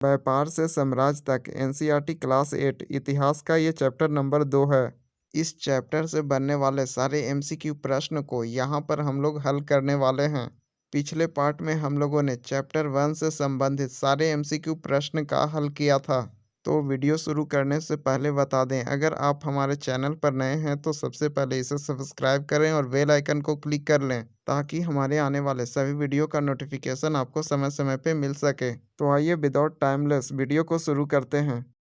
व्यापार से साम्राज्य तक एनसीईआरटी क्लास 8 इतिहास का ये चैप्टर नंबर 2 है। इस चैप्टर से बनने वाले सारे एमसीक्यू प्रश्न को यहाँ पर हम लोग हल करने वाले हैं। पिछले पार्ट में हम लोगों ने चैप्टर 1 से संबंधित सारे एमसीक्यू प्रश्न का हल किया था। तो वीडियो शुरू करने से पहले बता दें, अगर आप हमारे चैनल पर नए हैं तो सबसे पहले इसे सब्सक्राइब करें और बेल आइकन को क्लिक कर लें ताकि हमारे आने वाले सभी वीडियो का नोटिफिकेशन आपको समय समय पे मिल सके। तो आइए विदाउट टाइमलेस वीडियो को शुरू करते हैं।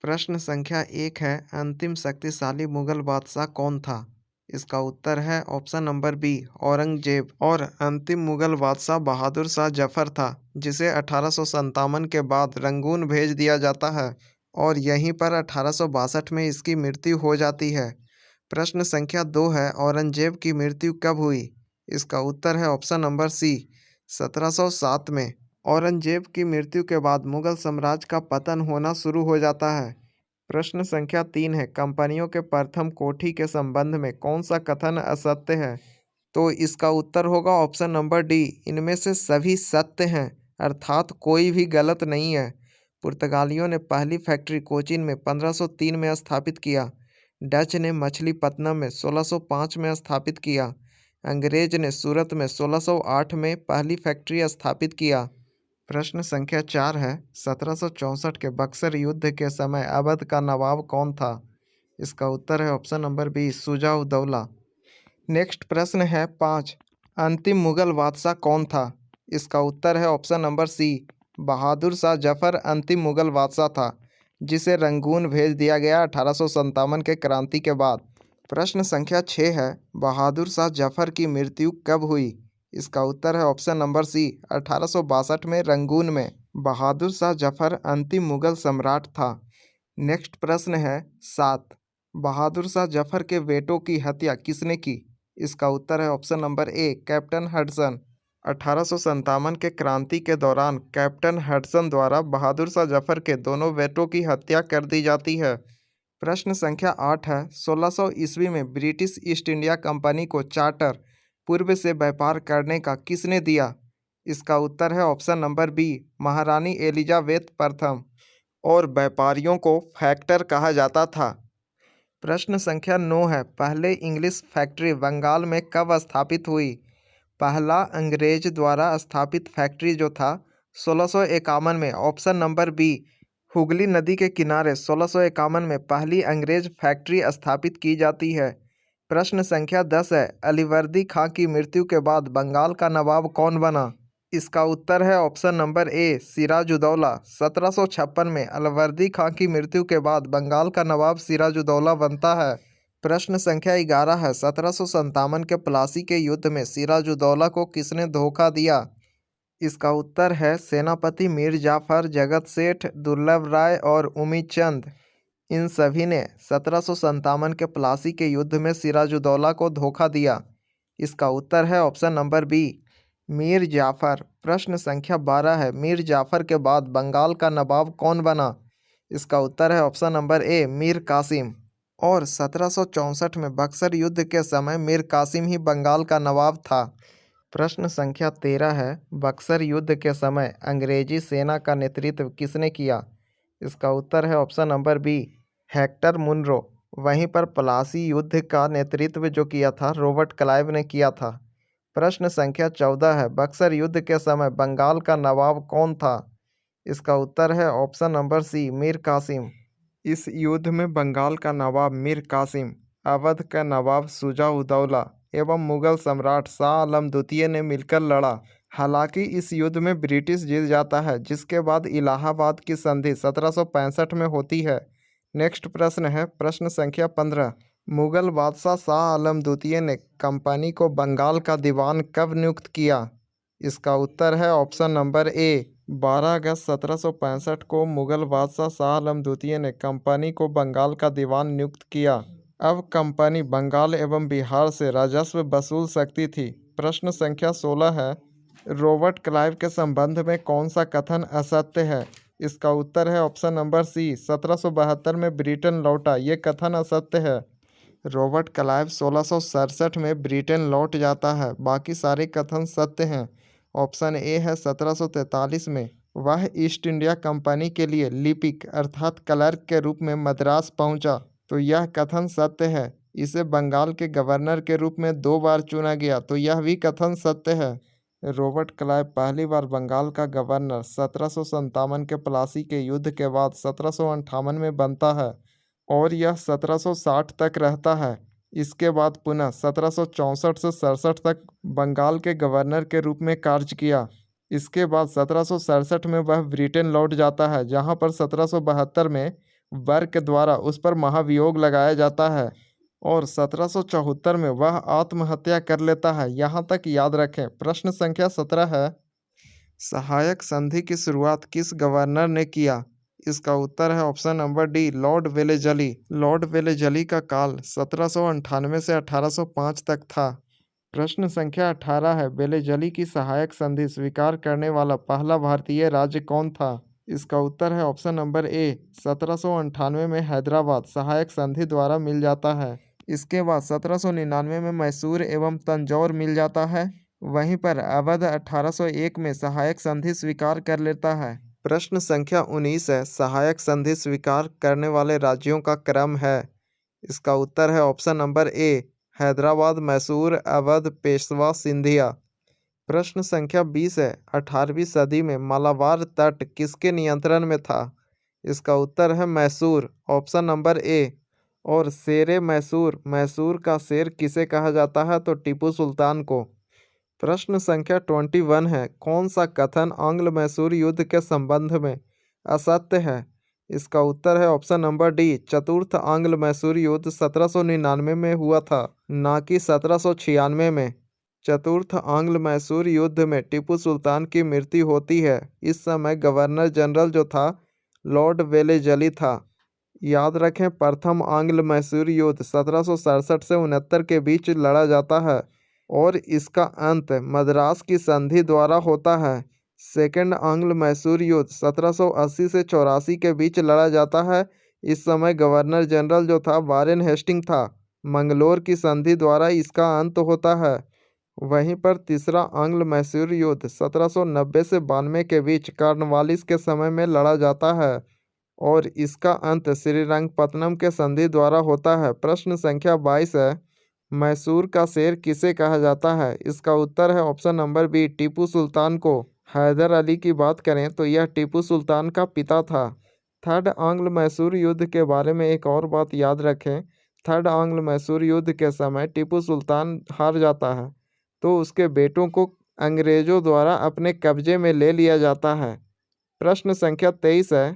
प्रश्न संख्या 1 है, अंतिम शक्तिशाली मुगल बादशाह कौन था? इसका उत्तर है ऑप्शन नंबर बी, औरंगजेब। और अंतिम मुगल बादशाह बहादुर शाह जफर था, जिसे 1857 के बाद रंगून भेज दिया जाता है और यहीं पर 1862 में इसकी मृत्यु हो जाती है। प्रश्न संख्या 2 है, औरंगजेब की मृत्यु कब हुई? इसका उत्तर है ऑप्शन नंबर सी, 1707 में। औरंगजेब की मृत्यु के बाद मुगल साम्राज्य का पतन होना शुरू हो जाता है। प्रश्न संख्या 3 है, कंपनियों के प्रथम कोठी के संबंध में कौन सा कथन असत्य है? तो इसका उत्तर होगा ऑप्शन नंबर डी, इनमें से सभी सत्य हैं, अर्थात कोई भी गलत नहीं है। पुर्तगालियों ने पहली फैक्ट्री कोचीन में 1503 में स्थापित किया। डच ने मछलीपट्टनम में 1605 में स्थापित किया। अंग्रेज ने सूरत में 1608 में पहली फैक्ट्री स्थापित किया। प्रश्न संख्या 4 है, 1764 के बक्सर युद्ध के समय अवध का नवाब कौन था? इसका उत्तर है option number B, Shuja-ud-Daula. Next प्रश्न है 5, अंतिम मुगल बादशाह कौन था? इसका उत्तर है ऑप्शन नंबर सी, बहादुर शाह जफर अंतिम मुगल बादशाह था, जिसे रंगून भेज दिया गया 1857 के क्रांति के बाद। प्रश्न संख्या 6 है, बहादुर शाह जफर की मृत्यु कब हुई? इसका उत्तर है ऑप्शन नंबर सी, 1862 में रंगून में। बहादुर शाह जफर अंतिम मुगल सम्राट था। नेक्स्ट प्रश्न है 7, बहादुर शाह जफर के बेटों की हत्या किसने की? इसका उत्तर है ऑप्शन नंबर ए, कैप्टन हडसन। 1857 के क्रांति के दौरान कैप्टन हडसन द्वारा बहादुर शाह जफर के दोनों बेटों की हत्या कर दी जाती है। प्रश्न संख्या 8 है, 1600 ईस्वी में ब्रिटिश ईस्ट इंडिया कंपनी को चार्टर पूर्व से व्यापार करने का किसने दिया? इसका उत्तर है ऑप्शन नंबर बी, महारानी एलिजाबेथ प्रथम। और व्यापारियों को फैक्टर कहा जाता था। प्रश्न संख्या 9 है, पहले इंग्लिश फैक्ट्री बंगाल में कब स्थापित हुई? पहला अंग्रेज द्वारा स्थापित फैक्ट्री जो था 1651 में, ऑप्शन नंबर बी, हुगली नदी के किनारे 1651 में पहली अंग्रेज फैक्ट्री स्थापित की जाती है। प्रश्न संख्या 10 है, अलीवर्दी खां की मृत्यु के बाद बंगाल का नवाब कौन बना? इसका उत्तर है ऑप्शन नंबर ए, सिराजुद्दौला। 1756 में अलीवर्दी खां की मृत्यु के बाद बंगाल का नवाब सिराजुद्दौला बनता है। प्रश्न संख्या 11 है, 1757 के प्लासी के युद्ध में सिराजुद्दौला को किसने धोखा दिया? इसका उत्तर है सेनापति मीर जाफर, जगत सेठ, दुर्लभ राय और उमीचंद। इन सभी ने 1757 के प्लासी के युद्ध में सिराजुद्दौला को धोखा दिया। इसका उत्तर है option number B, Mir Jafar. प्रश्न संख्या 12 है, मीर जाफर के बाद बंगाल का नवाब कौन बना? इसका उत्तर है option number A, Mir Qasim. और 1764 में बक्सर युद्ध के समय मीर कासिम ही बंगाल का नवाब था। प्रश्न संख्या 13 है, बक्सर युद्ध के समय अंग्रेजी सेना का नेतृत्व किसने किया? इसका उत्तर है option number B, Hector Munro. वहीं पर प्लासी युद्ध का नेतृत्व जो किया था रॉबर्ट क्लाइव ने किया था। प्रश्न संख्या 14 है, बक्सर युद्ध के समय बंगाल का नवाब कौन था? इसका उत्तर है option number C, Mir Qasim. इस युद्ध में बंगाल का नवाब मीर कासिम, अवध का नवाब शुजा-उद-दौला एवं मुगल सम्राट शाह आलम द्वितीय ने मिलकर लड़ा। हालांकि इस युद्ध में ब्रिटिश जीत जाता है, जिसके बाद इलाहाबाद की संधि 1765 में होती है। नेक्स्ट प्रश्न है, प्रश्न संख्या 15, मुगल बादशाह शाह आलम द्वितीय ने कंपनी को बंगाल का दीवान कब नियुक्त किया? इसका उत्तर है ऑप्शन नंबर ए, 12 अगस्त 1765 को मुगल बादशाह शाह आलम द्वितीय ने कंपनी को बंगाल का दीवान नियुक्त किया। अब कंपनी बंगाल एवं बिहार से राजस्व वसूल सकती थी। प्रश्न संख्या 16 है, रॉबर्ट क्लाइव के संबंध में कौन सा कथन असत्य है? इसका उत्तर है ऑप्शन नंबर सी, 1772 में ब्रिटेन लौटा। ये कथन असत्य है। रॉबर्ट क्लाइव 1667 में ब्रिटेन लौट जाता है। बाकी सारे कथन सत्य हैं। ऑप्शन ए है 1743 में वह ईस्ट इंडिया कंपनी के लिए लिपिक अर्थात क्लर्क के रूप में मद्रास पहुंचा। तो यह कथन सत्य है। इसे बंगाल के गवर्नर के रूप में 2 बार चुना गया, तो यह भी कथन सत्य है। रॉबर्ट क्लाइव पहली बार बंगाल का गवर्नर 1757 के प्लासी के युद्ध के बाद 1758 में बनता है और यह 1760 तक रहता है। इसके बाद पुनः 1764 से 67 तक बंगाल के गवर्नर के रूप में कार्य किया। इसके बाद 1767 में वह ब्रिटेन लौट जाता है, जहां पर 1772 में बर्क द्वारा उस पर महाभियोग लगाया जाता है और 1774 में वह आत्महत्या कर लेता है। यहाँ तक याद रखें। प्रश्न संख्या 17 है, सहायक संधि की शुरुआत किस गवर्नर ने किया? इसका उत्तर है option number D, Lord Wellesley. Lord Wellesley का काल 1798 से 1805 तक था। प्रश्न संख्या 18 है, वेलेजली की सहायक संधि स्वीकार करने वाला पहला भारतीय राज्य कौन था? इसका उत्तर है ऑप्शन नंबर ए, 1798 में हैदराबाद सहायक संधि द्वारा मिल जाता है। इसके बाद 1799 में मैसूर एवं तंजौर मिल जाता है। वहीं पर अवध 1801 में सहायक संधि स्वीकार कर लेता है। प्रश्न संख्या 19 है, सहायक संधि स्वीकार करने वाले राज्यों का क्रम है। इसका उत्तर है ऑप्शन नंबर ए, हैदराबाद, मैसूर, अवध, पेशवा, सिंधिया। प्रश्न संख्या 20 है, 18वीं सदी में मालाबार तट किसके नियंत्रण में था? इसका उत्तर है मैसूर, ऑप्शन नंबर ए। और शेरे मैसूर, मैसूर का शेर किसे कहा जाता है? तो टीपू सुल्तान को। प्रश्न संख्या 21 है, कौन सा कथन आंग्ल मैसूर युद्ध के संबंध में असत्य है? इसका उत्तर है ऑप्शन नंबर डी, चतुर्थ आंग्ल मैसूर युद्ध 1799 में हुआ था, ना कि 1796 में। चतुर्थ आंग्ल मैसूर युद्ध में टीपू सुल्तान की मृत्यु होती है। इस समय गवर्नर जनरल जो था लॉर्ड वेलेजली था। याद रखें, प्रथम आंग्ल मैसूर युद्ध 1767 से 69 के बीच लड़ा जाता है और इसका अंत मद्रास की संधि द्वारा होता है। सेकेंड आंग्ल मैसूर युद्ध 1780 से 84 के बीच लड़ा जाता है। इस समय गवर्नर जनरल जो था वारेन हेस्टिंग था। मंगलोर की संधि द्वारा इसका अंत होता है। वहीं पर तीसरा आंग्ल मैसूर युद्ध 1790 से 92 के बीच कॉर्नवालिस के समय में लड़ा जाता है और इसका अंत श्रीरंगपत्तनम के संधि द्वारा होता है। प्रश्न संख्या 22 है, मैसूर का शेर किसे कहा जाता है? इसका उत्तर है option number B, Tipu Sultan को। हैदर अली की बात करें तो यह टीपू सुल्तान का पिता था। थर्ड आंग्ल मैसूर युद्ध के बारे में एक और बात याद रखें। थर्ड आंग्ल मैसूर युद्ध के समय टीपू सुल्तान हार जाता है तो उसके बेटों को अंग्रेजों द्वारा अपने कब्जे में ले लिया जाता है। प्रश्न संख्या 23 है,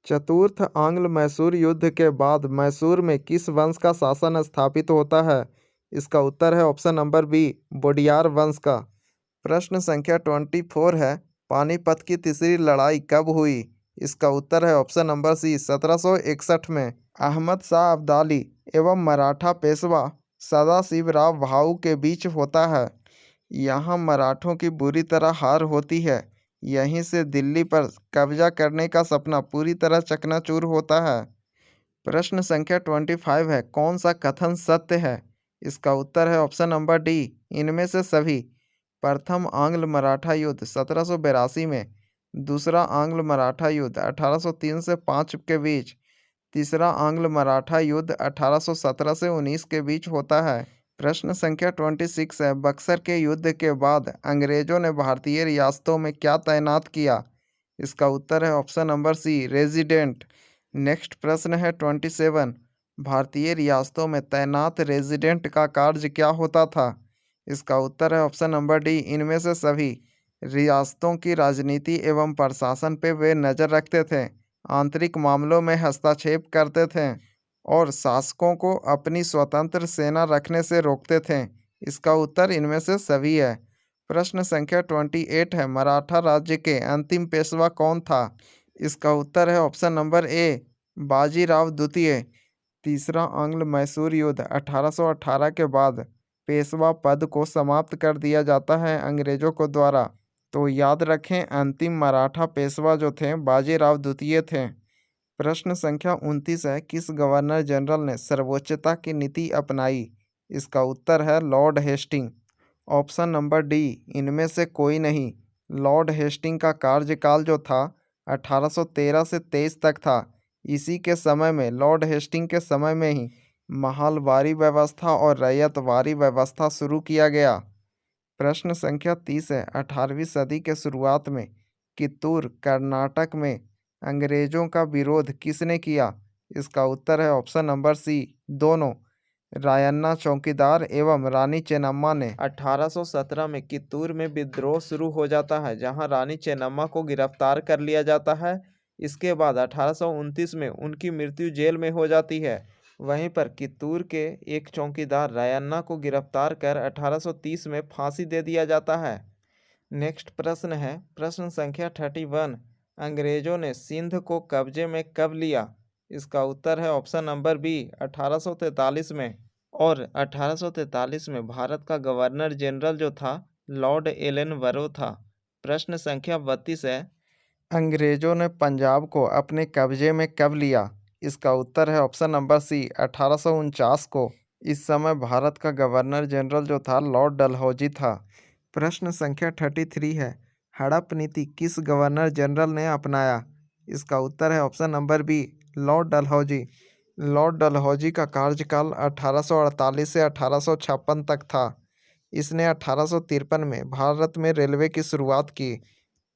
चतुर्थ आंग्ल मैसूर युद्ध के बाद मैसूर में किस वंश का शासन स्थापित होता है? इसका उत्तर है ऑप्शन नंबर बी, वोडियार वंश का। प्रश्न संख्या 24 है, पानीपत की तीसरी लड़ाई कब हुई? इसका उत्तर है ऑप्शन नंबर सी, 1761 में। अहमद शाह अब्दाली एवं मराठा पेशवा सदाशिवराव भाऊ के बीच होता है। यहाँ मराठों की बुरी तरह हार होती है। यहीं से दिल्ली पर कब्जा करने का सपना पूरी तरह चकनाचूर होता है। प्रश्न संख्या 25 है, कौन सा कथन सत्य है? इसका उत्तर है ऑप्शन नंबर डी, इनमें से सभी। प्रथम आंग्ल मराठा युद्ध 1782 में, दूसरा आंग्ल मराठा युद्ध 1803 से 5 के बीच, तीसरा आंग्ल मराठा युद्ध 1817 से 19 के बीच होता है। प्रश्न संख्या 26 है, बक्सर के युद्ध के बाद अंग्रेजों ने भारतीय रियासतों में क्या तैनात किया? इसका उत्तर है option number C, resident. Next प्रश्न है 27, भारतीय रियासतों में तैनात रेजिडेंट का कार्य क्या होता था? इसका उत्तर है ऑप्शन नंबर डी, इनमें से सभी। रियासतों की राजनीति एवं प्रशासन पे वे नज़र रखते थे, आंतरिक मामलों में हस्तक्षेप करते थे और शासकों को अपनी स्वतंत्र सेना रखने से रोकते थे। इसका उत्तर इनमें से सभी है। प्रश्न संख्या 28 है, मराठा राज्य के अंतिम पेशवा कौन था? इसका उत्तर है ऑप्शन नंबर ए, बाजीराव द्वितीय। तीसरा आंग्ल मैसूर युद्ध 1818 के बाद पेशवा पद को समाप्त कर दिया जाता है अंग्रेजों को द्वारा। तो याद रखें, अंतिम मराठा पेशवा जो थे बाजीराव द्वितीय थे। प्रश्न संख्या 29 है, किस गवर्नर जनरल ने सर्वोच्चता की नीति अपनाई? इसका उत्तर है Lord Hasting. Option number D, इनमें से कोई नहीं। लॉर्ड हेस्टिंग का कार्यकाल जो था 1813 से 23 तक था। इसी के समय में लॉर्ड हेस्टिंग के समय में ही महलबारी व्यवस्था और रैयतवारी व्यवस्था शुरू किया गया। प्रश्न संख्या 30 है। 18वीं सदी के शुरुआत में कित्तूर, कर्नाटक में अंग्रेजों का विरोध किसने किया? इसका उत्तर है ऑप्शन नंबर सी, दोनों। रायन्ना चौकीदार एवं रानी चेन्नम्मा ने। 1817 में कित्तूर में विद्रोह शुरू हो जाता है, जहां रानी चेन्नम्मा को गिरफ्तार कर लिया जाता है। इसके बाद 1829 में उनकी मृत्यु जेल में हो जाती है। वहीं पर कित्तूर के एक चौकीदार रायन्ना को गिरफ्तार कर 1830 में फांसी दे दिया जाता है। नेक्स्ट प्रश्न है प्रश्न संख्या 31। अंग्रेजों ने सिंध को कब्जे में कब लिया? इसका उत्तर है ऑप्शन नंबर बी, 1843 में। और 1843 में भारत का गवर्नर जनरल जो था लॉर्ड एलन था। प्रश्न संख्या 32 है। अंग्रेजों ने पंजाब को अपने कब्जे में कब लिया? इसका उत्तर है ऑप्शन नंबर सी, 1849 को। इस समय भारत का गवर्नर जनरल जो था लॉर्ड डलहौजी था। प्रश्न संख्या 33 है। हड़प नीति किस गवर्नर जनरल ने अपनाया? इसका उत्तर है option number B, Lord Dalhousie. Lord Dalhousie का कार्यकाल 1848 से 1856 तक था। इसने 1853 में भारत में रेलवे की शुरुआत की।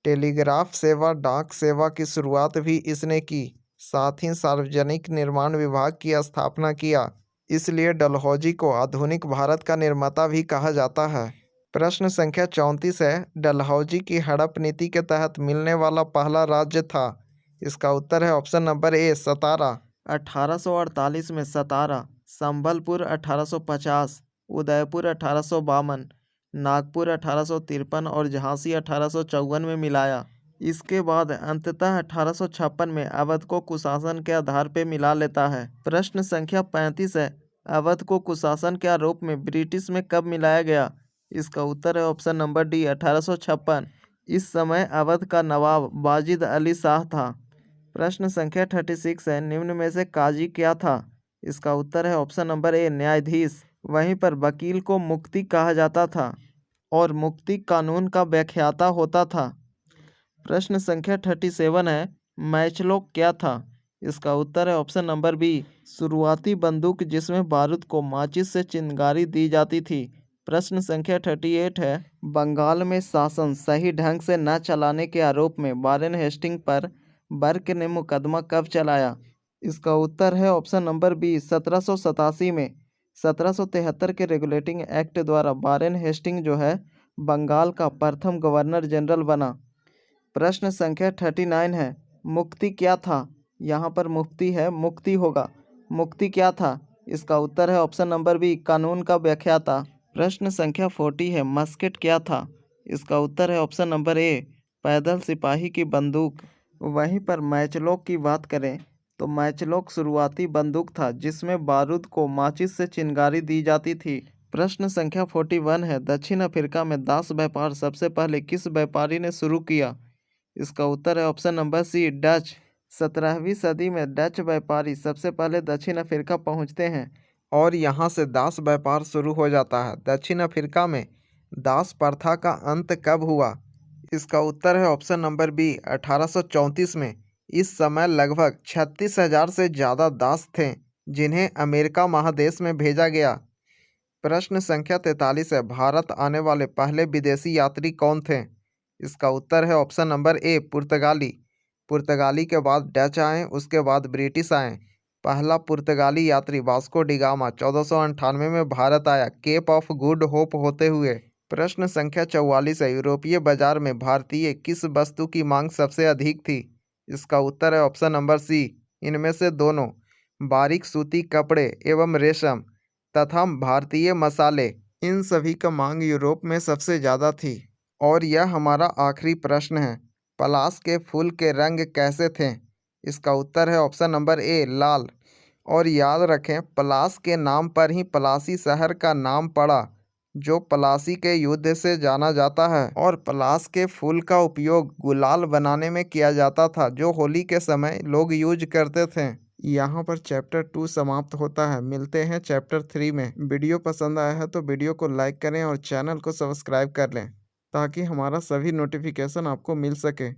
टेलीग्राफ सेवा, डाक सेवा की शुरुआत भी इसने की। साथ ही सार्वजनिक निर्माण विभाग की स्थापना किया। इसलिए डलहौजी को आधुनिक भारत का निर्माता भी कहा जाता है। प्रश्न संख्या 34 है। डलहौजी की हड़प नीति के तहत मिलने वाला पहला राज्य था। इसका उत्तर है ऑप्शन नंबर ए, सतारा। 1848 में सतारा, संबलपुर 1850, उदयपुर 1852, नागपुर 1853 और झांसी 1854 में मिलाया। इसके बाद अंततः 1856 में अवध को कुशासन के आधार पर मिला लेता है। प्रश्न संख्या 35 है। अवध को कुशासन के आरोप में ब्रिटिश में कब मिलाया गया? इसका उत्तर है ऑप्शन नंबर डी, 1856। इस समय अवध का नवाब वाजिद अली शाह था। प्रश्न संख्या 36 है। निम्न में से काजी क्या था? इसका उत्तर है ऑप्शन नंबर ए, न्यायाधीश। वहीं पर वकील को मुफ्ती कहा जाता था और मुफ्ती कानून का व्याख्याता होता था। प्रश्न संख्या 37 है। मैचलॉक क्या था? इसका उत्तर है ऑप्शन नंबर बी, शुरुआती बंदूक जिसमें बारूद को माचिस से चिंगारी दी जाती थी। प्रश्न संख्या 38 है। बंगाल में शासन सही ढंग से न चलाने के आरोप में वारेन हेस्टिंग पर बर्क ने मुकदमा कब चलाया? इसका उत्तर है ऑप्शन नंबर बी, 1787 में। 1773 के रेगुलेटिंग एक्ट द्वारा वारेन हेस्टिंग जो है बंगाल का प्रथम गवर्नर जनरल बना। प्रश्न संख्या 39 है। मुक्ति क्या था? यहाँ पर मुफ्ती है, मुक्ति होगा। मुक्ति क्या था? इसका उत्तर है ऑप्शन नंबर बी, कानून का व्याख्याता। प्रश्न संख्या 40 है। मस्केट क्या था? इसका उत्तर है ऑप्शन नंबर ए, पैदल सिपाही की बंदूक। वहीं पर मैचलॉक की बात करें तो मैचलॉक शुरुआती बंदूक था जिसमें बारूद को माचिस से चिंगारी दी जाती थी। प्रश्न संख्या 41 है। दक्षिण अफ्रीका में दास व्यापार सबसे पहले किस व्यापारी ने शुरू किया? इसका उत्तर है ऑप्शन नंबर सी, डच। 17वीं सदी में डच व्यापारी सबसे पहले दक्षिण अफ्रीका पहुंचते हैं और यहां से दास व्यापार शुरू हो जाता है। दक्षिण अफ्रीका में दास प्रथा का अंत कब हुआ? इसका उत्तर है ऑप्शन नंबर बी, 1834 में। इस समय लगभग 36,000 से ज़्यादा दास थे जिन्हें अमेरिका महादेश में भेजा गया। प्रश्न संख्या 43 है। भारत आने वाले पहले विदेशी यात्री कौन थे? इसका उत्तर है ऑप्शन नंबर ए, पुर्तगाली। पुर्तगाली के बाद डच आए, उसके बाद ब्रिटिश आए। पहला पुर्तगाली यात्री वास्को डी गामा 1498 में भारत आया, केप ऑफ गुड होप होते हुए। प्रश्न संख्या 44 है। यूरोपीय बाजार में भारतीय किस वस्तु की मांग सबसे अधिक थी? इसका उत्तर है ऑप्शन नंबर सी, इनमें से दोनों, बारीक सूती कपड़े एवं रेशम तथा भारतीय मसाले। इन सभी का मांग यूरोप में सबसे ज़्यादा थी। और यह हमारा आखिरी प्रश्न है। पलाश के फूल के रंग कैसे थे? इसका उत्तर है ऑप्शन नंबर ए, लाल। और याद रखें, पलाश के नाम पर ही पलासी शहर का नाम पड़ा जो पलासी के युद्ध से जाना जाता है। और पलाश के फूल का उपयोग गुलाल बनाने में किया जाता था जो होली के समय लोग यूज करते थे। यहाँ पर चैप्टर 2 समाप्त होता है। मिलते हैं चैप्टर 3 में। वीडियो पसंद आया है तो वीडियो को लाइक करें और चैनल को सब्सक्राइब कर लें। ताकि हमारा सभी नोटिफिकेशन आपको मिल सके।